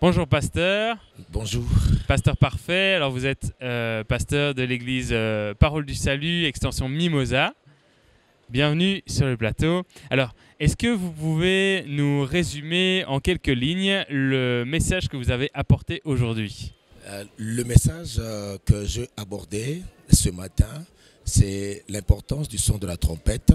Bonjour pasteur, Bonjour. pasteur parfait. Alors vous êtes pasteur de l'église Parole du Salut, extension Mimosa. Bienvenue sur le plateau. Alors, est-ce que vous pouvez nous résumer en quelques lignes le message que vous avez apporté aujourd'hui ? Le message que je abordais ce matin, c'est l'importance du son de la trompette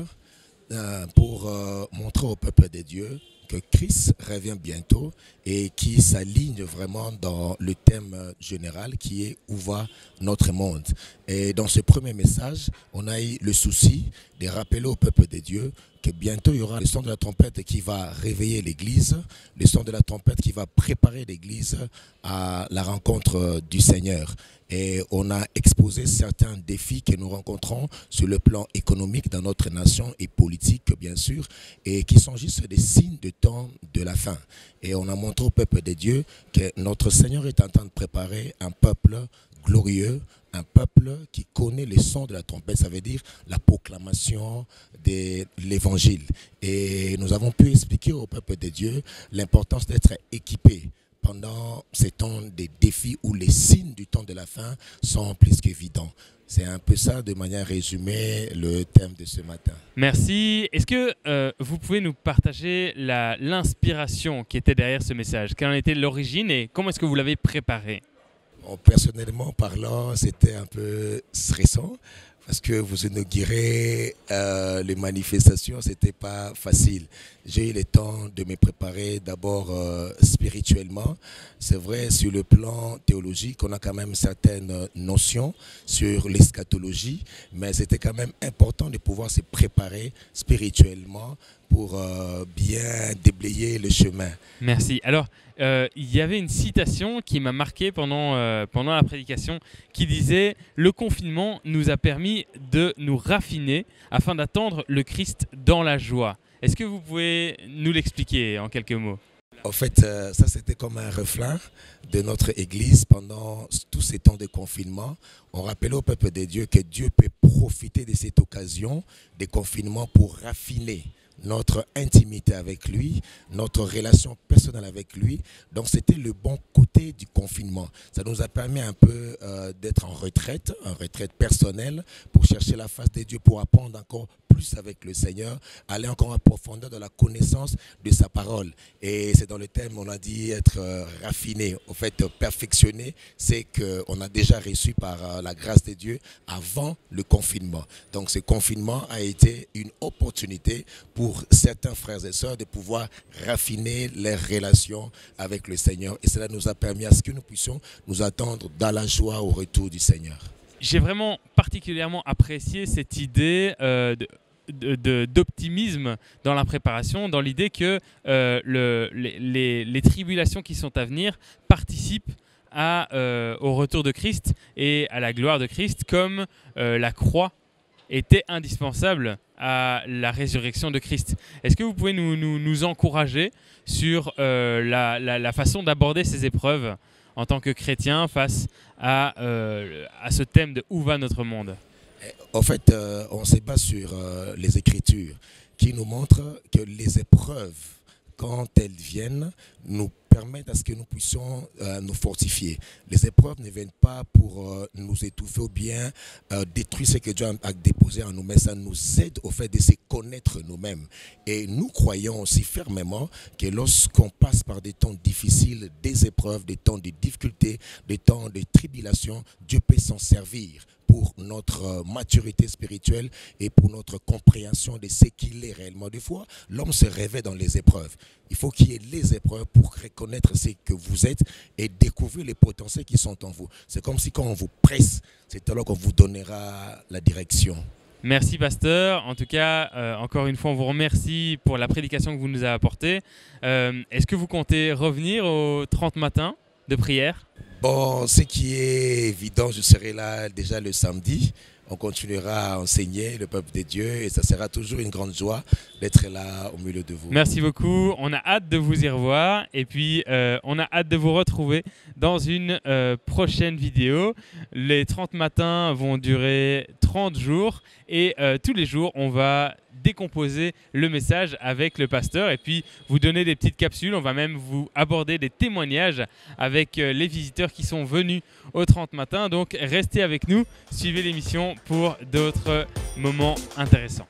pour montrer au peuple de Dieu que Christ revient bientôt et qui s'aligne vraiment dans le thème général qui est où va notre monde. Et dans ce premier message, on a eu le souci de rappeler au peuple de Dieu que bientôt il y aura le son de la trompette qui va réveiller l'église, le son de la trompette qui va préparer l'église à la rencontre du Seigneur. Et on a exposé certains défis que nous rencontrons sur le plan économique dans notre nation et politique bien sûr, et qui sont juste des signes de temps de la fin. Et on a montré au peuple de Dieu que notre Seigneur est en train de préparer un peuple glorieux, un peuple qui connaît le son de la trompette, ça veut dire la proclamation de l'évangile. Et nous avons pu expliquer au peuple de Dieu l'importance d'être équipé pendant ces temps des défis où les signes du temps de la fin sont plus qu'évidents. C'est un peu ça, de manière résumée, le thème de ce matin. Merci. Est-ce que vous pouvez nous partager l'inspiration qui était derrière ce message ? Quelle en était l'origine et comment est-ce que vous l'avez préparé ? Bon, personnellement parlant, c'était un peu stressant parce que vous inaugurez les manifestations, c'était pas facile. J'ai eu le temps de me préparer d'abord spirituellement. C'est vrai, sur le plan théologique, on a quand même certaines notions sur l'eschatologie, mais c'était quand même important de pouvoir se préparer spirituellement pour bien déblayer le chemin. Merci. Alors, il y avait une citation qui m'a marqué pendant la prédication qui disait « Le confinement nous a permis de nous raffiner afin d'attendre le Christ dans la joie ». Est-ce que vous pouvez nous l'expliquer en quelques mots ? En fait, ça c'était comme un reflet de notre Église pendant tous ces temps de confinement. On rappelait au peuple de Dieu que Dieu peut profiter de cette occasion de confinement pour raffiner notre intimité avec lui, notre relation personnelle avec lui. Donc c'était le bon côté du confinement. Ça nous a permis un peu d'être en retraite personnelle pour chercher la face de Dieu, pour apprendre encore plus avec le Seigneur, aller encore en profondeur de la connaissance de sa parole. Et c'est dans le thème, on a dit être raffiné, en fait perfectionné, c'est qu'on a déjà reçu par la grâce de Dieu avant le confinement. Donc ce confinement a été une opportunité pour certains frères et sœurs de pouvoir raffiner leurs relations avec le Seigneur. Et cela nous a permis à ce que nous puissions nous attendre dans la joie au retour du Seigneur. J'ai vraiment particulièrement apprécié cette idée d'optimisme dans la préparation, dans l'idée que les tribulations qui sont à venir participent au retour de Christ et à la gloire de Christ, comme la croix était indispensable à la résurrection de Christ. Est-ce que vous pouvez nous encourager sur la façon d'aborder ces épreuves en tant que chrétien face à ce thème de où va notre monde ? En fait, on se base sur les Écritures qui nous montrent que les épreuves, quand elles viennent, nous permettent à ce que nous puissions nous fortifier. Les épreuves ne viennent pas pour nous étouffer ou bien détruire ce que Dieu a déposé en nous, mais ça nous aide au fait de se connaître nous-mêmes. Et nous croyons aussi fermement que lorsqu'on passe par des temps difficiles, des épreuves, des temps de difficultés, des temps de tribulation, Dieu peut s'en servir pour notre maturité spirituelle et pour notre compréhension de ce qu'il est réellement. Des fois, l'homme se révèle dans les épreuves. Il faut qu'il y ait les épreuves pour reconnaître ce que vous êtes et découvrir les potentiels qui sont en vous. C'est comme si quand on vous presse, c'est alors qu'on vous donnera la direction. Merci pasteur. En tout cas, encore une fois, on vous remercie pour la prédication que vous nous avez apportée. Est-ce que vous comptez revenir aux 30 matins de prière ? Bon, ce qui est évident, je serai là déjà le samedi. On continuera à enseigner le peuple de Dieu et ça sera toujours une grande joie d'être là au milieu de vous. Merci beaucoup. On a hâte de vous y revoir et puis on a hâte de vous retrouver dans une prochaine vidéo. Les 30 matins vont durer 30 jours Et tous les jours, on va décomposer le message avec le pasteur et puis vous donner des petites capsules. On va même vous aborder des témoignages avec les visiteurs qui sont venus au 30 matin. Donc restez avec nous, suivez l'émission pour d'autres moments intéressants.